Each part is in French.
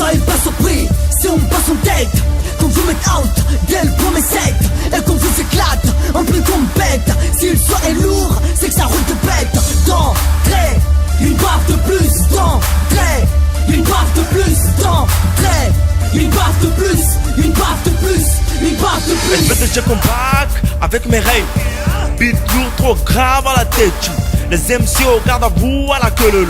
soyez pas surpris si on passe en tête, qu'on vous mette out dès le premier set, et qu'on vous éclate en plus qu'on pète. Si le soir est lourd, c'est que ça roule de bête. D'entrée, une baffe de plus. D'entrée, une baffe de plus. D'entrée, une baffe de plus. Une baffe de plus. Une baffe de plus. Je vais te compact avec mes règles. Beat lourd, trop grave à la tête. Les MC au garde à vous à la queue leu.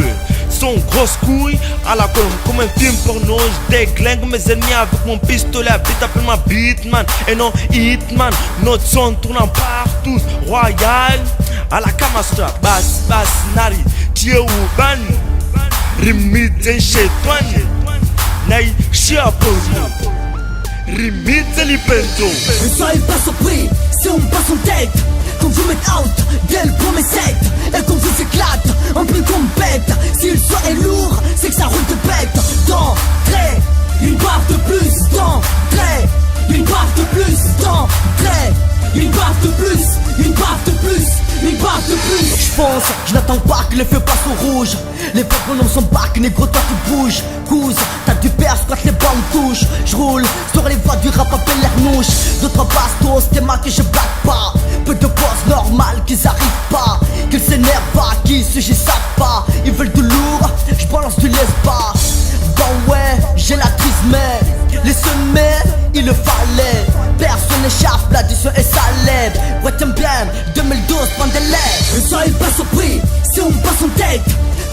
Son grosse couille à la colonne. Comme un film porno, je déglingue mes ennemis avec mon pistolet à bite. Appelle ma Beatman et non Hitman. Notre son tournant partout. Royal à la Kamastra. Bass, bass, nari. Tia ou bani. Rimite chez toi. Nai chiapono. Rimite li pento. Ne soyez pas surpris si on passe en tête, qu'on vous mette out dès le premier set, et qu'on vous éclate en plus qu'on pète. Si le soir est lourd, c'est que ça roule de bête. D'entrée, une baffe de plus. D'entrée, une baffe de plus. D'entrée, une baffe de plus. Une baffe de plus. Une baffe de plus. J'pense, je n'attends pas que les feux passent au rouge. Les peuples non sont pas que négro toi tu bouges. Couse, t'as du perce quand les balles touchent. J'roule sur les voies du rap appelle l'ernouche. D'autres bastos, t'es mal que je blague pas. Peu de boss normal qu'ils arrivent pas, qu'ils s'énervent pas, qu'ils se savent pas. Ils veulent du lourd, j'balance du laisse-pas. Bon ouais, j'ai la crise mais les semets, il le fallait. Personne n'échappe, l'addition est salée. Retiens bien, 2012, prends des lèvres. Ne soyez pas surpris si on passe en tête,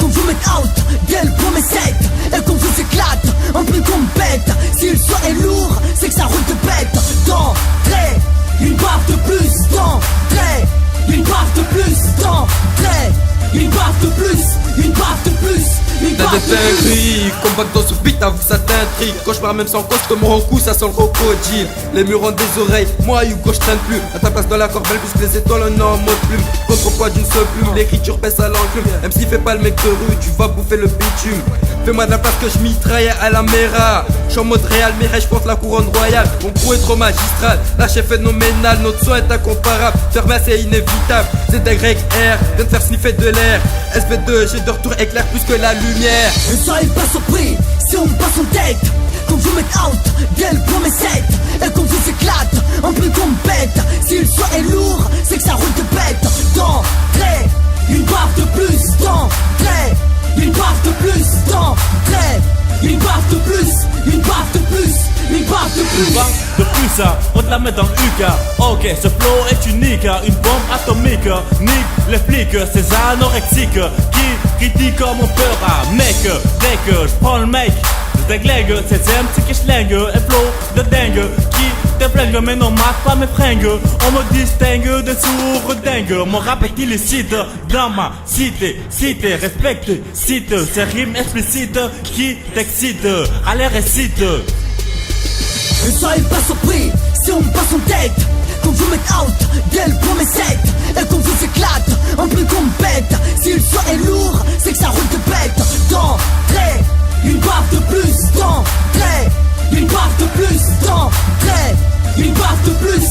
qu'on vous mette out dès le premier set, et qu'on vous éclate en plus qu'on pète. Si le soir est lourd, c'est que ça roule de bête. D'entrée, une baffe de plus. D'entrée, une baffe de plus. D'entrée, une baffe de plus. Une baffe de plus. Une T'as baffe des de plus. dingueries, combat dans ce beat, avoue ça t'intrigue. Quand je pars même sans coach, comme mon coup, ça sent le crocodile. Les murs ont des oreilles, moi Hugo je traîne plus. À ta place dans la corbeille, puisque les étoiles on est en mode plume. Contrepoids d'une seule plume, l'écriture pèse à l'enclume. Même s'il fait pas le mec de rue, tu vas bouffer le bitume. Fais-moi de la place que je mitraille à la Mera. Je suis en mode Real Mireille, je porte la couronne royale. Mon crew est trop magistral, la chef phénoménale. Notre son est incomparable, fermé c'est inévitable. ZYR, viens de faire sniffer de l'air. SP2, j'ai de retour éclair plus que la lumière. Ne soyez pas surpris si on passe en tête, qu'on vous mette out dès le premier set, et qu'on vous éclate en plus qu'on pète. Si le soir est lourd, c'est que ça roule de bête. D'entrée, une baffe de plus. D'entrée, une baffe de plus. D'entrée, une baffe de plus. Une baffe de plus. Une baffe de plus. Une baffe de plus, on te la met dans le UK. Ok, ce flow est unique, une bombe atomique. Nique les flics, ces anorexiques qui critiquent mon peur. Mec, dès que je prends le mec, je déglingue, c'est MC qui schlingue. Un flow de dingue qui te flingue, mais non marque pas mes fringues. On me distingue de sourds dingues. Mon rap est illicite dans ma cité. Cité, respecte, cite ces rimes explicites qui t'excitent. Allez récite. Ne soyez pas surpris si on passe en tête, qu'on vous mette out dès le premier set, et qu'on vous éclate en plus qu'on pète. Si le soir est lourd, c'est que ça roule de bête. D'entrée, une baffe de plus. D'entrée, une baffe de plus. D'entrée, une baffe de plus.